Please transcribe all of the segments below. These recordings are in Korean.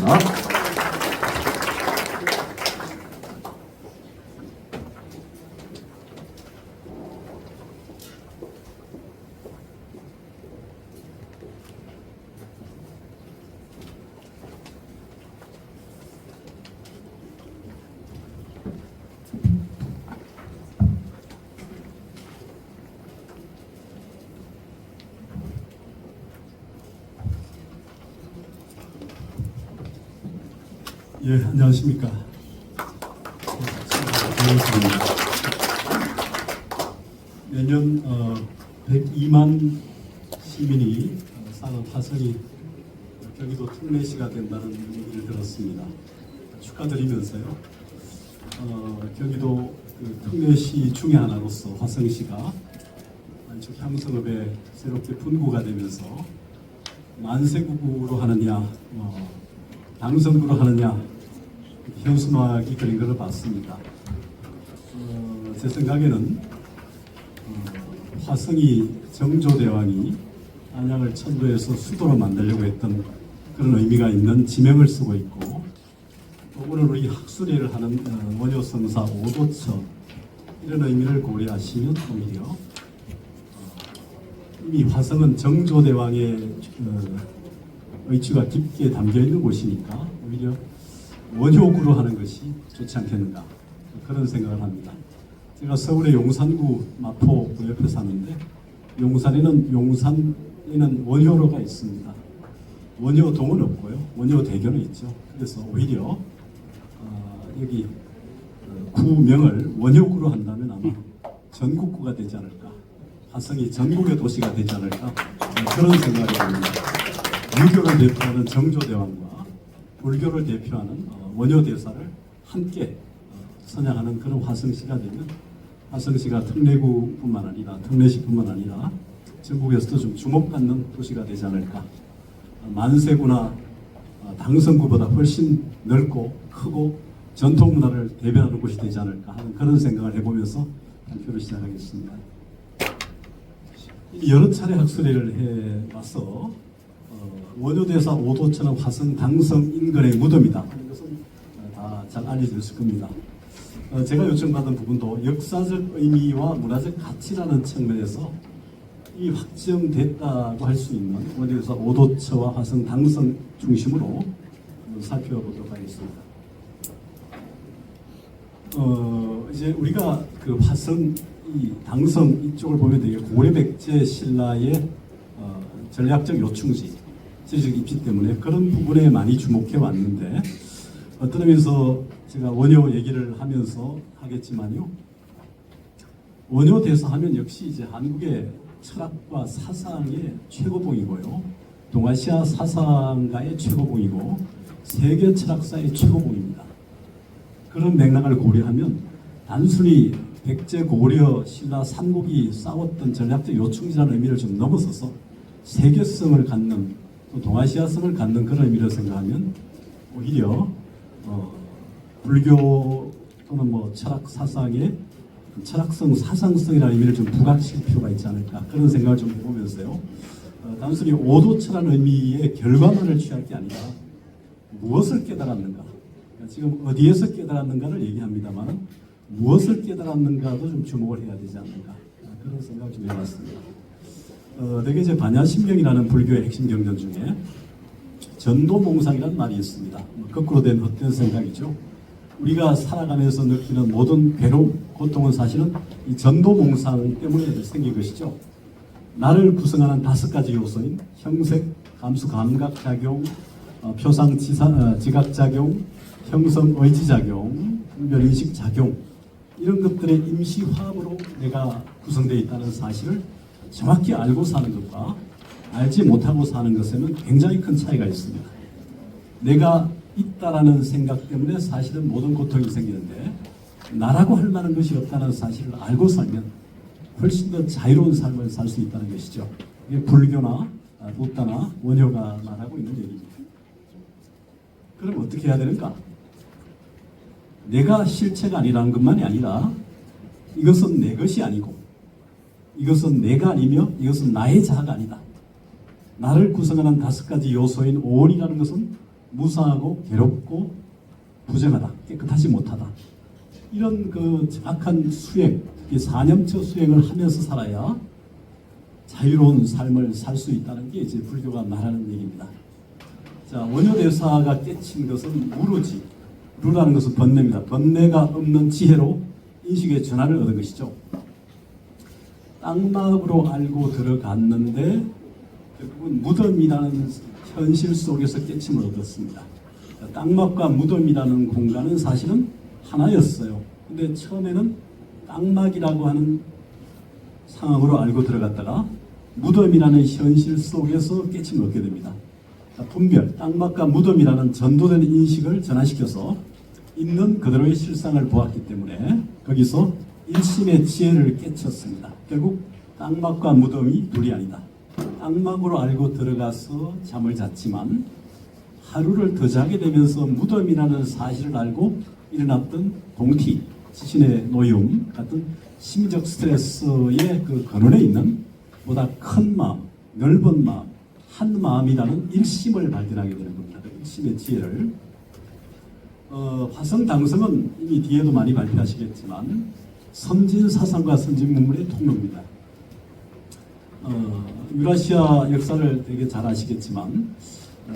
부탁드립니다. 예, 안녕하십니까. 매년 102만 시민이 사는 화성이 경기도 특례시가 된다는 얘기를 들었습니다. 축하드리면서요. 경기도 그 특례시 중에 하나로서 화성시가 안쪽 향성읍에 새롭게 분구가 되면서 만세구구로 하느냐, 당선구로 하느냐 현수막이 그린 것을 봤습니다. 제 생각에는 화성이 정조대왕이 안양을 천도에서 수도로 만들려고 했던 그런 의미가 있는 지명을 쓰고 있고, 또 오늘 우리 학술회를 하는 원효성사 오도처 이런 의미를 고려하시면 오히려 이미 화성은 정조대왕의 의지가 깊게 담겨 있는 곳이니까 오히려 원효구로 하는 것이 좋지 않겠는가, 그런 생각을 합니다. 제가 서울의 용산구 마포구 옆에 사는데 용산에는 원효로가 있습니다. 원효동은 없고요. 원효대교는 있죠. 그래서 오히려 여기 구명을 원효구로 한다면 아마 전국구가 되지 않을까, 화성이 전국의 도시가 되지 않을까, 그런 생각이 듭니다. 유교를 대표하는 정조대왕과 불교를 대표하는 원효대사를 함께 선양하는 그런 화성시가 되면 화성시가 특례구뿐만 아니라 특례시뿐만 아니라 전국에서도 좀 주목받는 도시가 되지 않을까, 만세구나 당선구보다 훨씬 넓고 크고 전통문화를 대변하는 곳이 되지 않을까 하는 그런 생각을 해보면서 발표를 시작하겠습니다. 여러 차례 학술회를 해와서 원효대사 오도처는 화성 당성 인근의 무덤이다 하는 것은 다 잘 알려졌을 겁니다. 제가 요청받은 부분도 역사적 의미와 문화적 가치라는 측면에서 이 확정됐다고 할 수 있는 원효대사 오도처와 화성 당성 중심으로 살펴보도록 하겠습니다. 이제 우리가 그 화성, 이 당성 이쪽을 보면 되게 고려백제 신라의 전략적 요충지, 지리적 입지 때문에 그런 부분에 많이 주목해 왔는데, 어떤 의미에서 제가 원효 얘기를 하면서 하겠지만요, 원효 대사 하면 역시 이제 한국의 철학과 사상의 최고봉이고요, 동아시아 사상가의 최고봉이고 세계 철학사의 최고봉입니다. 그런 맥락을 고려하면 단순히 백제 고려 신라 삼국이 싸웠던 전략적 요충지라는 의미를 좀 넘어서서 세계성을 갖는, 또 동아시아성을 갖는 그런 의미를 생각하면 오히려 불교 또는 뭐 철학 사상의 철학성, 사상성이라는 의미를 좀 부각시킬 필요가 있지 않을까, 그런 생각을 좀 해보면서요, 단순히 오도처라는 의미의 결과만을 취할 게 아니라 무엇을 깨달았는가, 지금 어디에서 깨달았는가를 얘기합니다만 무엇을 깨달았는가도 좀 주목을 해야 되지 않는가, 그런 생각을 좀 해봤습니다. 대개 이제 반야신경이라는 불교의 핵심 경전 중에 전도몽상이라는 말이 있습니다. 거꾸로 된 헛된 생각이죠. 우리가 살아가면서 느끼는 모든 괴로움, 고통은 사실은 이 전도몽상 때문에 생긴 것이죠. 나를 구성하는 5가지 요소인 형색, 감수, 감각작용, 표상, 지각작용, 형성, 의지작용, 분별인식작용, 이런 것들의 임시화합으로 내가 구성되어 있다는 사실을 정확히 알고 사는 것과 알지 못하고 사는 것에는 굉장히 큰 차이가 있습니다. 내가 있다라는 생각 때문에 사실은 모든 고통이 생기는데, 나라고 할 만한 것이 없다는 사실을 알고 살면 훨씬 더 자유로운 삶을 살 수 있다는 것이죠. 이게 불교나 부다나 원효가 말하고 있는 얘기입니다. 그럼 어떻게 해야 되는가? 내가 실체가 아니라는 것만이 아니라 이것은 내 것이 아니고, 이것은 내가 아니며 이것은 나의 자아가 아니다. 나를 구성하는 5가지 요소인 오온이라는 것은 무상하고 괴롭고 부정하다, 깨끗하지 못하다. 이런 그 정확한 수행, 사념처 수행을 하면서 살아야 자유로운 삶을 살 수 있다는 게 이제 불교가 말하는 얘기입니다. 자, 원효대사가 깨친 것은 무르지. 루라는 것은 번뇌입니다. 번뇌가 없는 지혜로 인식의 전환을 얻은 것이죠. 땅막으로 알고 들어갔는데 결국은 무덤이라는 현실 속에서 깨침을 얻었습니다. 땅막과 무덤이라는 공간은 사실은 하나였어요. 근데 처음에는 땅막이라고 하는 상황으로 알고 들어갔다가 무덤이라는 현실 속에서 깨침을 얻게 됩니다. 분별, 땅막과 무덤이라는 전도된 인식을 전환시켜서 있는 그대로의 실상을 보았기 때문에 거기서 일심의 지혜를 깨쳤습니다. 결국 땅막과 무덤이 둘이 아니다. 땅막으로 알고 들어가서 잠을 잤지만 하루를 더 자게 되면서 무덤이라는 사실을 알고 일어났던 동티, 지신의 노여움 같은 심리적 스트레스의 그 근원에 있는 보다 큰 마음, 넓은 마음, 한 마음이라는 일심을 발견하게 되는 겁니다. 일심의 지혜를. 화성당성은 이미 뒤에도 많이 발표하시겠지만 선진사상과 선진문물의 통로입니다. 유라시아 역사를 되게 잘 아시겠지만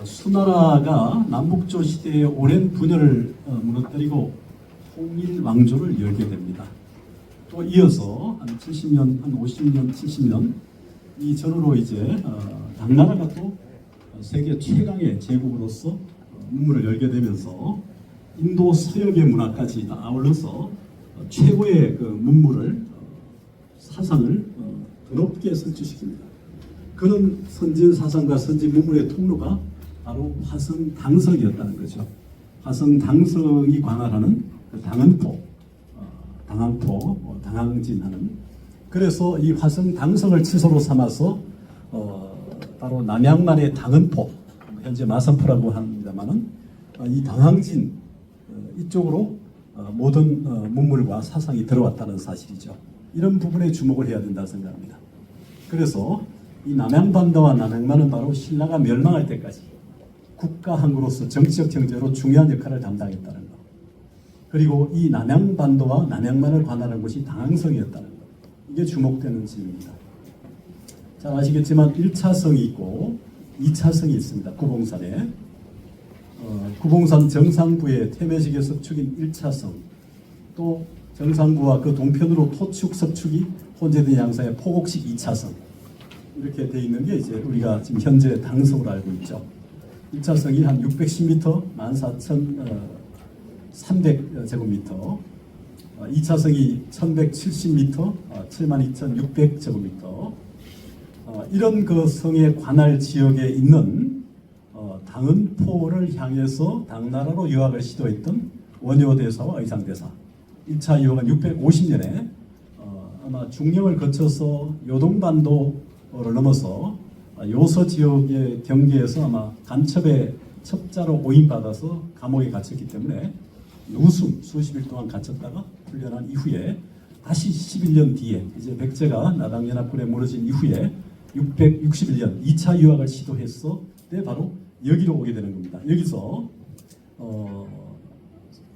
수나라가 남북조 시대의 오랜 분열을 무너뜨리고 통일왕조를 열게 됩니다. 또 이어서 한 70년, 한 50년, 70년 이 전후로 이제 당나라가 또 세계 최강의 제국으로서 문물을 열게 되면서 인도 서역의 문화까지 다 아울러서 최고의 그 문물을 사상을 더 높게 설치시킵니다. 그런 선진 사상과 선진 문물의 통로가 바로 화성당성이었다는 거죠. 화성당성이 관할하는 그 당헌포, 당항포, 당항진하는. 그래서 이 화성당성을 치소로 삼아서 바로 남양만의 당헌포, 현재 마선포라고 합니다만은 이 당항진 이쪽으로 모든 문물과 사상이 들어왔다는 사실이죠. 이런 부분에 주목을 해야 된다 생각합니다. 그래서 이 남양반도와 남양만은 바로 신라가 멸망할 때까지 국가 항구로서 정치적 경제로 중요한 역할을 담당했다는 것. 그리고 이 남양반도와 남양만을 관할한 곳이 당항성이었다는 것. 이게 주목되는 점입니다. 잘 아시겠지만 1차성이 있고 2차성이 있습니다. 구봉산에. 구봉산 정상부의 태매식의 석축인 1차성, 또 정상부와 그 동편으로 토축 석축이 혼재된 양상의 포곡식 2차성, 이렇게 돼 있는 게 이제 우리가 지금 현재 당성으로 알고 있죠. 1차성이 한 610m, 14,300제곱미터, 2차성이 1170m, 72,600제곱미터. 이런 그 성의 관할 지역에 있는 당헌포를 향해서 당나라로 유학을 시도했던 원효대사와 의상대사. 1차 유학은 650년에 아마 중령을 거쳐서 요동반도를 넘어서 요서 지역의 경계에서 아마 간첩의 첩자로 오인받아서 감옥에 갇혔기 때문에 누숨 수십일 동안 갇혔다가 풀려난 이후에 다시 11년 뒤에 이제 백제가 나당연합군에 무너진 이후에 661년 2차 유학을 시도했어 때 바로 여기로 오게 되는 겁니다. 여기서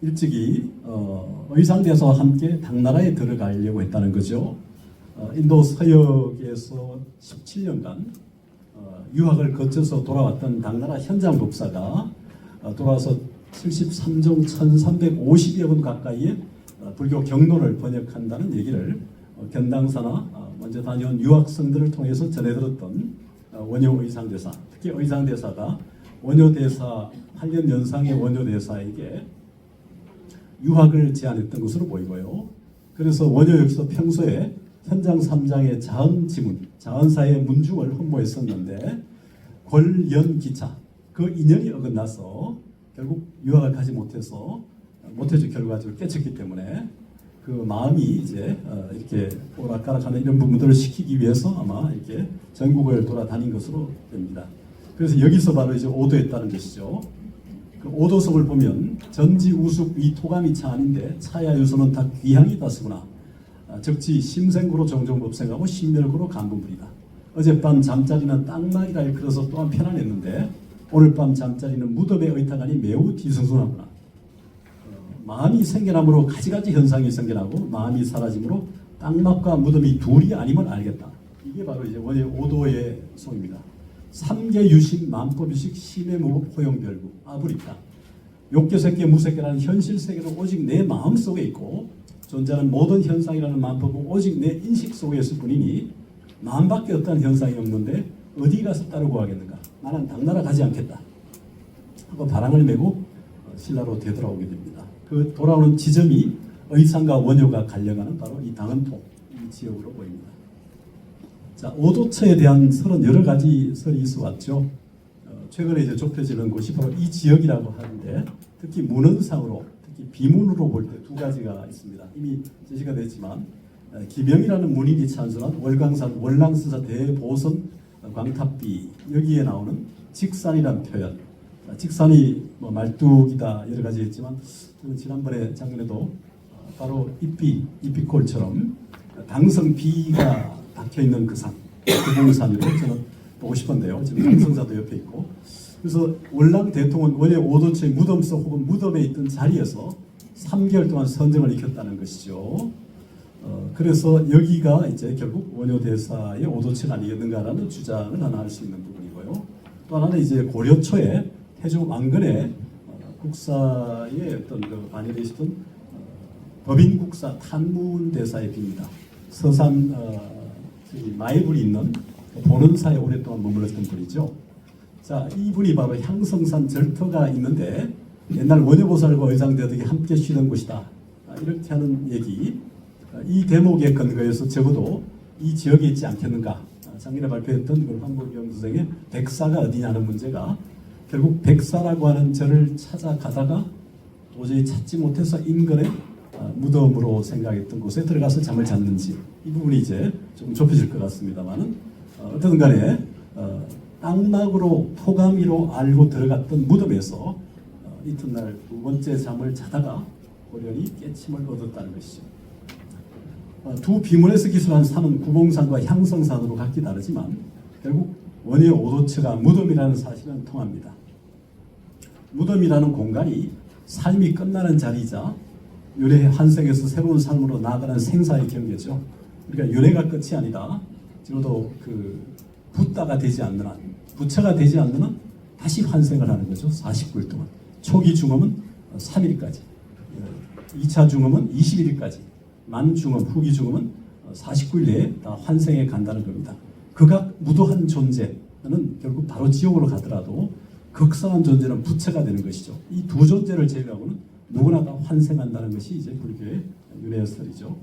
일찍이 의상대사와 함께 당나라에 들어가려고 했다는 거죠. 인도 서역에서 17년간 유학을 거쳐서 돌아왔던 당나라 현장 법사가 돌아와서 73종 1350여 권 가까이의 불교 경론을 번역한다는 얘기를 견당사나 먼저 다녀온 유학생들을 통해서 전해들었던 원효 의상대사, 특히 의상대사가 원효대사 8년 연상의 원효대사에게 유학을 제안했던 것으로 보이고요. 그래서 원효 역시 평소에 현장 3장의 자언 지문, 자언사의 문중을 헌모했었는데 권연기차 그 인연이 어긋나서 결국 유학을 가지 못해서 결과적으로 깨쳤기 때문에 그 마음이 이제 이렇게 오락가락하는 이런 부분들을 시키기 위해서 아마 이렇게 전국을 돌아다닌 것으로 됩니다. 그래서 여기서 바로 이제 오도했다는 것이죠. 그 오도석을 보면 전지우숙 위토감이 차안인데 차야유소는 다 귀향이다 쓰구나. 적지 심생구로 정종법생하고 신멸구로 간분불이다. 어젯밤 잠자리는 땅막이라 일컬어서 또한 편안했는데 오늘 밤 잠자리는 무덤의 의탁하니 매우 뒤숭숭하구나. 마음이 생겨남으로 가지가지 현상이 생겨나고 마음이 사라짐으로 땅막과 무덤이 둘이 아니면 알겠다. 이게 바로 이제 원의 오도의 송입니다. 삼계유심 만법유식 심해무법 호용별구 아부리다. 욕계색계 무색계라는 현실 세계는 오직 내 마음 속에 있고 존재하는 모든 현상이라는 만법은 오직 내 인식 속에 있을 뿐이니 마음밖에 없다는 현상이 없는데 어디 가서 따르고 하겠는가. 나는 당나라 가지 않겠다 하고 바람을 메고 신라로 되돌아오게 됩니다. 그 돌아오는 지점이 의상과 원효가 갈려가는 바로 이 당은통 이 지역으로 보입니다. 자, 오도처에 대한 설은 여러 가지 설이 있어 왔죠. 최근에 이제 좁혀지는 곳이 바로 이 지역이라고 하는데 특히 문헌상으로 특히 비문으로 볼 때 두 가지가 있습니다. 이미 제시가 됐지만 기명이라는 문인이 찬송한 월광산 월랑스사 대보선 광탑비 여기에 나오는 직산이라는 표현. 직산이 뭐 말뚝이다 여러 가지 했지만 저는 지난번에 작년에도 바로 이삐꼴처럼 당성비가 박혀 있는 그 산, 구봉산으로 저는 보고 싶은데요. 지금 당성사도 옆에 있고. 그래서 월랑 대통은 원래 오도처의 무덤 속 혹은 무덤에 있던 자리에서 3개월 동안 선정을 익혔다는 것이죠. 그래서 여기가 이제 결국 원효 대사의 오도처가 아니었는가라는 주장을 하나 할 수 있는 부분이고요. 또 하나는 이제 고려 초에 태조 왕건의 국사의 어떤 그 반열되시던 법인국사 탄문 대사의 비입니다. 서산 마애불이 있는 보는사에 오랫동안 머물렀던 분이죠. 자, 이분이 바로 향성산 절터가 있는데 옛날 원효보살과 의장대덕이 함께 쉬던 곳이다. 이렇게 하는 얘기. 이 대목에 근거해서 적어도 이 지역에 있지 않겠는가. 작년에 발표했던 그 황보경 선생의 백사가 어디냐는 문제가 결국 백사라고 하는 절을 찾아가다가 도저히 찾지 못해서 인근의 무덤으로 생각했던 곳에 들어가서 잠을 잤는지 이 부분이 이제 좀 좁혀질 것 같습니다만은 어쨌든 간에 땅막으로 토가미로 알고 들어갔던 무덤에서 이튿날 두 번째 잠을 자다가 고련히 깨침을 얻었다는 것이죠. 두 비문에서 기술한 산은 구봉산과 향성산으로 각기 다르지만 결국 원효 오도처가 무덤이라는 사실은 통합니다. 무덤이라는 공간이 삶이 끝나는 자리이자 윤회의 환생에서 새로운 삶으로 나아가는 생사의 경계죠. 그러니까 윤회가 끝이 아니라 적어도 그 붓다가 되지 않는 한, 부처가 되지 않는 한 다시 환생을 하는 거죠. 49일 동안. 초기 중음은 3일까지, 2차 중음은 21일까지, 만중음, 후기 중음은 49일 내에 다 환생해 간다는 겁니다. 극악 무도한 존재는 결국 바로 지옥으로 가더라도 극성한 존재는 부처가 되는 것이죠. 이 두 존재를 제외하고는 누구나 다 환생한다는 것이 이제 불교의 윤회설이죠.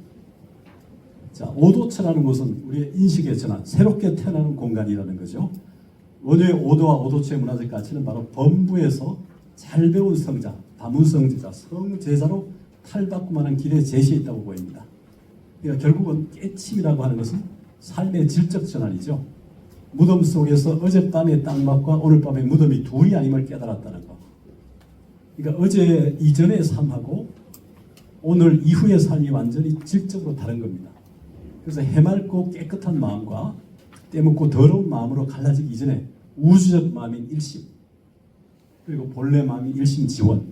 자, 오도처라는 것은 우리의 인식의 전환, 새롭게 태어나는 공간이라는 거죠. 원효의 오도와 오도처의 문화적 가치는 바로 범부에서 잘 배운 성자, 다문성제자, 성제자로 탈바꿈하는 길에 제시해 있다고 보입니다. 그러니까 결국은 깨침이라고 하는 것은 삶의 질적 전환이죠. 무덤 속에서 어젯밤의 땅막과 오늘 밤의 무덤이 둘이 아님을 깨달았다는 것. 그러니까 어제 이전의 삶하고 오늘 이후의 삶이 완전히 질적으로 다른 겁니다. 그래서 해맑고 깨끗한 마음과 때묻고 더러운 마음으로 갈라지기 이전에 우주적 마음인 일심, 그리고 본래 마음인 일심지원,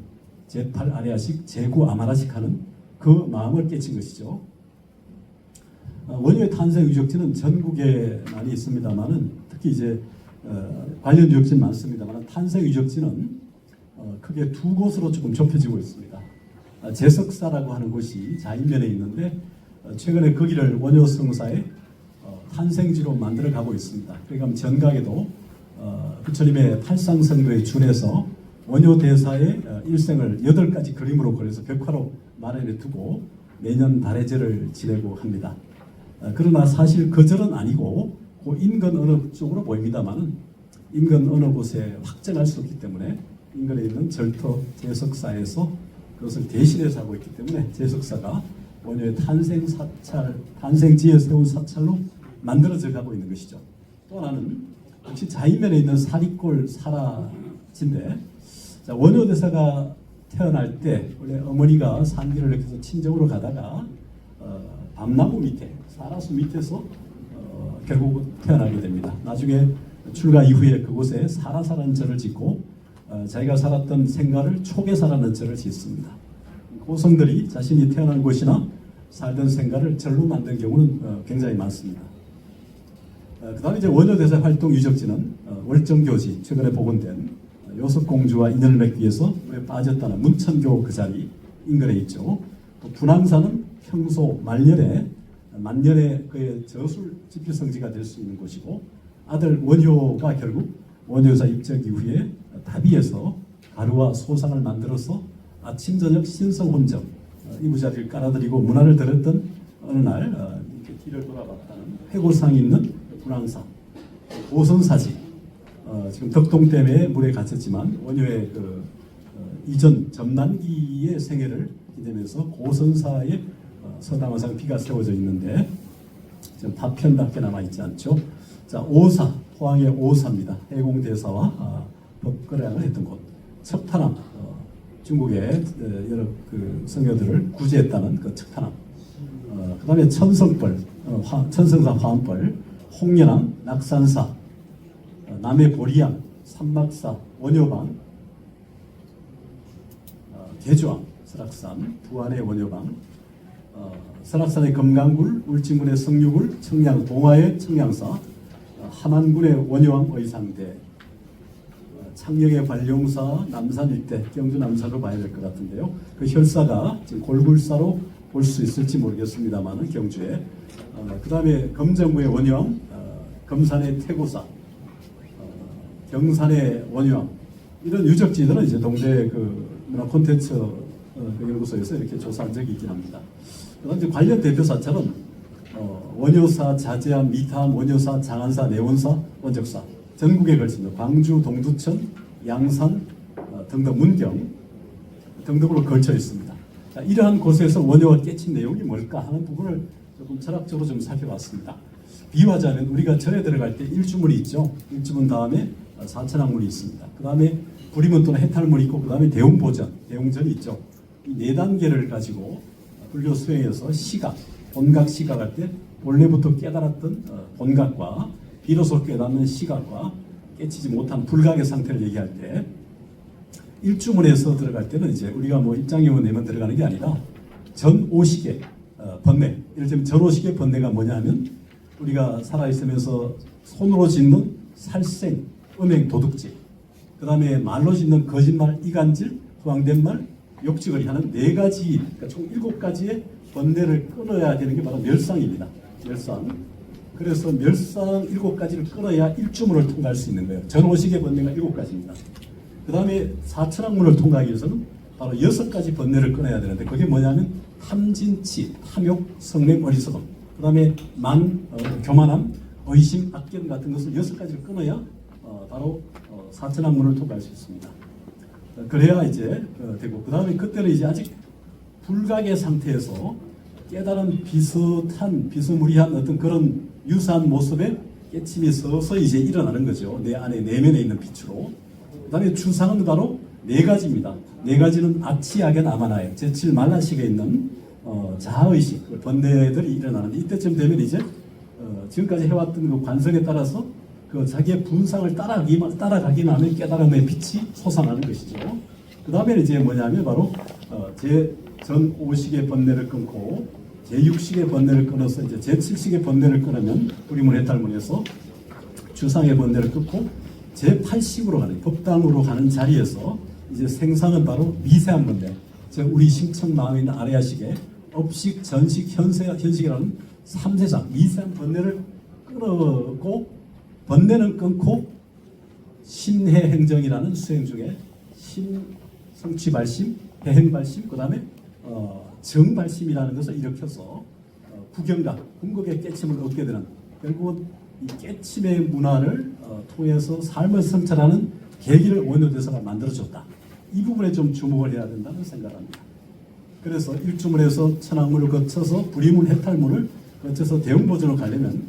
제8 아리아식, 제9 아마라식 하는 그 마음을 깨친 것이죠. 원효의 탄생 유적지는 전국에 많이 있습니다만은 특히 이제 관련 유적지는 많습니다만 탄생 유적지는 크게 두 곳으로 조금 좁혀지고 있습니다. 제석사라고 하는 곳이 자인면에 있는데 최근에 거기를 원효 성사의 탄생지로 만들어 가고 있습니다. 그러니까 전각에도 부처님의 팔상선거에 준해서 원효 대사의 일생을 8가지 그림으로 그려서 벽화로 마련해 두고 매년 달해제를 지내고 합니다. 그러나 사실 그 절은 아니고 그 인근 어느 쪽으로 보입니다만은 인근 어느 곳에 확정할 수 없기 때문에 인근에 있는 절터 제석사에서 그것을 대신해서 하고 있기 때문에 제석사가 원효의 탄생 사찰, 탄생지에 세운 사찰로 만들어져 가고 있는 것이죠. 또 하나는 역시 자인면에 있는 사리골 사라진데, 자, 원효 대사가 태어날 때 원래 어머니가 산길을 이렇게 해서 친정으로 가다가 밤나무 밑에, 사라수 밑에서 결국은 태어나게 됩니다. 나중에 출가 이후에 그곳에 사라사라는 절을 짓고 자기가 살았던 생가를 초계사라는 절을 짓습니다. 고성들이 자신이 태어난 곳이나 살던 생가를 절로 만든 경우는 굉장히 많습니다. 그 다음에 이제 원효대사 활동 유적지는 월정교지, 최근에 복원된 요섭공주와 인연을 맺기 위해서 물에 빠졌다는 문천교 그 자리 인근에 있죠. 또 분황사는 평소 만년에 그의 저술 집필성지가 될 수 있는 곳이고, 아들 원효가 결국 원효사 입적 이후에 다비에서 가루와 소상을 만들어서 아침 저녁 신성혼정 이부자리를 깔아드리고 문화를 들었던 어느 날 이렇게 뒤를 돌아봤다는 회고상이 있는 분황사, 고선사지, 지금 덕동댐에 물에 갇혔지만 원효의 이전 점난기의 생애를 기대면서 고선사의 서당화상 비가 세워져 있는데 지금 파편밖에 남아 있지 않죠. 자, 오사, 포항의 오사입니다. 해공대사와 법거래를 했던 곳. 첩탄암, 중국의 여러 성녀들을 구제했다는 그 첩탄암. 그 다음에 천성벌, 천성사 화암벌, 홍련암, 낙산사, 남해 보리암, 삼막사, 원효방, 개주암, 설악산, 부안의 원효방, 설악산의 금강굴, 울진군의 성류굴, 청양, 동화의 청양사, 함안군의 원효암 의상대, 창녕의 관룡사, 남산 일대, 경주 남산으로 봐야 될 것 같은데요. 그 혈사가 지금 골굴사로 볼 수 있을지 모르겠습니다만은 경주에. 그 다음에 검정구의 원효암, 금산의 태고사, 경산의 원효암, 이런 유적지들은 이제 동대 문화 콘텐츠 연구소에서 이렇게 조사한 적이 있긴 합니다. 그다음에 관련 대표 사찰은 원효사, 자제암, 미타암, 원효사, 장안사, 내원사, 원적사, 전국에 걸친 광주, 동두천, 양산 등등 문경 등등으로 걸쳐 있습니다. 자, 이러한 곳에서 원효가 깨친 내용이 뭘까 하는 부분을 조금 철학적으로 좀 살펴봤습니다. 비유하자면 우리가 절에 들어갈 때 일주문이 있죠. 일주문 다음에 사천왕문이 있습니다. 그 다음에 불임문 또는 해탈문이 있고, 그 다음에 대웅보전, 대웅전이 있죠. 이 네 단계를 가지고 불교 수행에서 시각, 본각 시각할 때 본래부터 깨달았던 본각과 비로소 깨닫는 시각과 깨치지 못한 불각의 상태를 얘기할 때, 일주문에서 들어갈 때는 이제 우리가 뭐 입장료만 내면 들어가는 게 아니라 전오식의 번뇌, 예를 들면 전오식의 번뇌가 뭐냐 하면 우리가 살아있으면서 손으로 짓는 살생, 음행, 도둑질, 그 다음에 말로 짓는 거짓말, 이간질, 허황된 말, 욕지거리 하는 네 가지, 그러니까 총 7가지의 번뇌를 끊어야 되는 게 바로 멸상입니다. 멸상. 그래서 멸상 7가지를 끊어야 일주문을 통과할 수 있는 거예요. 전오식의 번뇌가 7가지입니다. 그 다음에 사천왕문을 통과하기 위해서는 바로 6가지 번뇌를 끊어야 되는데, 그게 뭐냐면 탐진치, 탐욕, 성냄, 어리석음, 그 다음에 교만함, 의심, 악견 같은 것을 6가지를 끊어야 바로 사천왕문을 통과할 수 있습니다. 그래야 이제 되고, 그 다음에 그때는 이제 아직 불각의 상태에서 깨달은 비스무리한 어떤 그런 유사한 모습의 깨침이 서서히 이제 일어나는 거죠. 내 안에 내면에 있는 빛으로. 그 다음에 추상은 바로 4가지입니다. 4가지는 악취악연 아마나예요. 제7 말라식에 있는 자아의식, 번뇌들이 일어나는데, 이때쯤 되면 이제 지금까지 해왔던 그 관성에 따라서 그 자기의 분상을 따라가기만 하면 깨달음의 빛이 솟아나는 것이죠. 그 다음에 이제 뭐냐면 바로 제5식의 번뇌를 끊고 제6식의 번뇌를 끊어서 이제 제7식의 번뇌를 끊으면 불임문 해탈문에서 주상의 번뇌를 끊고 제8식으로 가는, 법당으로 가는 자리에서 이제 생사는 바로 미세한 번뇌, 즉 우리 심청 마음에 있는 아래아식의 업식, 전식, 현식이라는 3세상 미세한 번뇌를 끊고, 번뇌는 끊고 신해행정이라는 수행 중에 신성취발심, 해행발심, 그 다음에 정발심이라는 것을 일으켜서 구경각, 궁극의 깨침을 얻게 되는, 결국은 이 깨침의 문화를 통해서 삶을 성찰하는 계기를 원효대사가 만들어줬다. 이 부분에 좀 주목을 해야 된다는 생각을 합니다. 그래서 일주문에서 천왕문을 거쳐서 불임문 해탈문을 거쳐서 대웅보전으로 가려면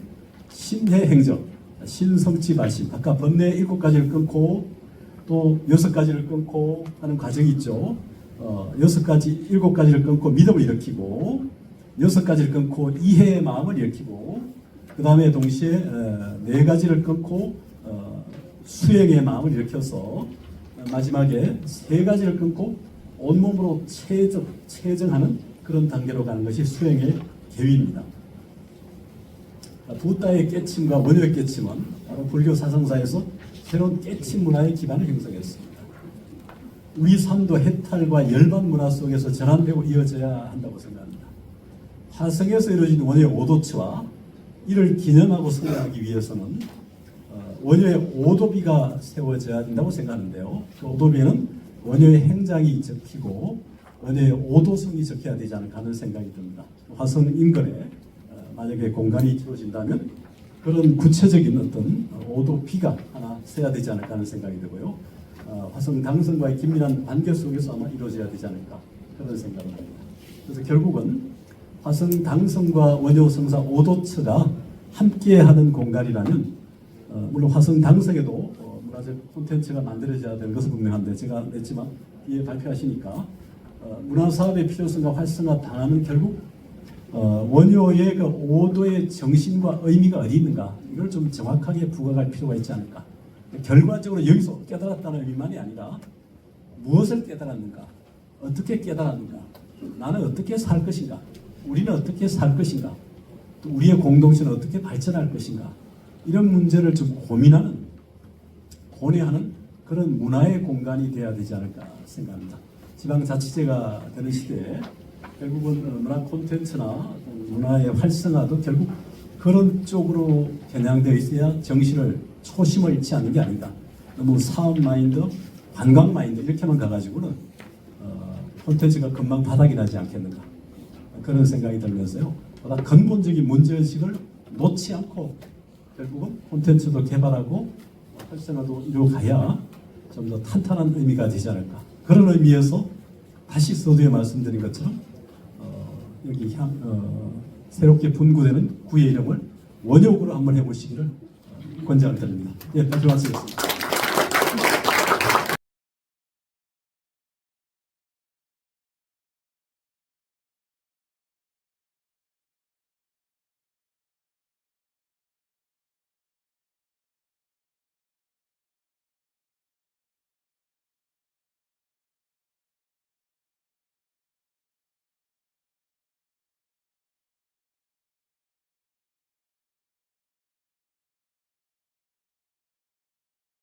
신해행정, 신성취발심, 아까 번뇌 7가지를 끊고 또 6가지를 끊고 하는 과정이 있죠. 7가지를 끊고 믿음을 일으키고, 6가지를 끊고 이해의 마음을 일으키고, 그 다음에 동시에 4가지를 끊고 수행의 마음을 일으켜서 마지막에 세 가지를 끊고 온몸으로 체정하는 그런 단계로 가는 것이 수행의 계위입니다. 부다의 깨침과 원효의 깨침은 바로 불교 사상사에서 새로운 깨침 문화의 기반을 형성했습니다. 우리 삶도 해탈과 열반 문화 속에서 전환되고 이어져야 한다고 생각합니다. 화성에서 이루어진 원효의 오도처와 이를 기념하고 성행하기 위해서는 원효의 오도비가 세워져야 된다고 생각하는데요. 그 오도비는 원효의 행장이 적히고 원효의 오도성이 적혀야 되지 않을까 하는 생각이 듭니다. 화성 인근에 만약에 공간이 주어진다면 그런 구체적인 어떤 오도비가 하나 세야 되지 않을까 하는 생각이 들고요. 화성 당성과의 긴밀한 관계 속에서 아마 이루어져야 되지 않을까 그런 생각을 합니다. 그래서 결국은 화성 당성과 원효 성사 오도처가 함께하는 공간이라면 물론 화성 당성에도 문화적 콘텐츠가 만들어져야 되는 것은 분명한데 제가 냈지만 뒤에 발표하시니까 문화사업의 필요성과 활성화 방안은 결국 원효의 그 오도의 정신과 의미가 어디 있는가 이걸 좀 정확하게 부각할 필요가 있지 않을까. 결과적으로 여기서 깨달았다는 의미만이 아니라 무엇을 깨달았는가, 어떻게 깨달았는가, 나는 어떻게 살 것인가, 우리는 어떻게 살 것인가, 또 우리의 공동체는 어떻게 발전할 것인가 이런 문제를 좀 고뇌하는 그런 문화의 공간이 되어야 되지 않을까 생각합니다. 지방자치제가 되는 시대에 결국은 문화 콘텐츠나 문화의 활성화도 결국 그런 쪽으로 겨냥되어 있어야 정신을 초심을 잃지 않는 게 아닌가. 너무 사업 마인드, 관광 마인드 이렇게만 가가지고는 콘텐츠가 금방 바닥이 나지 않겠는가. 그런 생각이 들면서요. 보다 근본적인 문제의식을 놓지 않고 결국은 콘텐츠도 개발하고 활성화도 이루어가야 좀 더 탄탄한 의미가 되지 않을까. 그런 의미에서 다시 서두에 말씀드린 것처럼 여기 새롭게 분구되는 구의 이름을 원효구로 한번 해보시기를 권장을 드립니다. 예, 발표 마치겠습니다.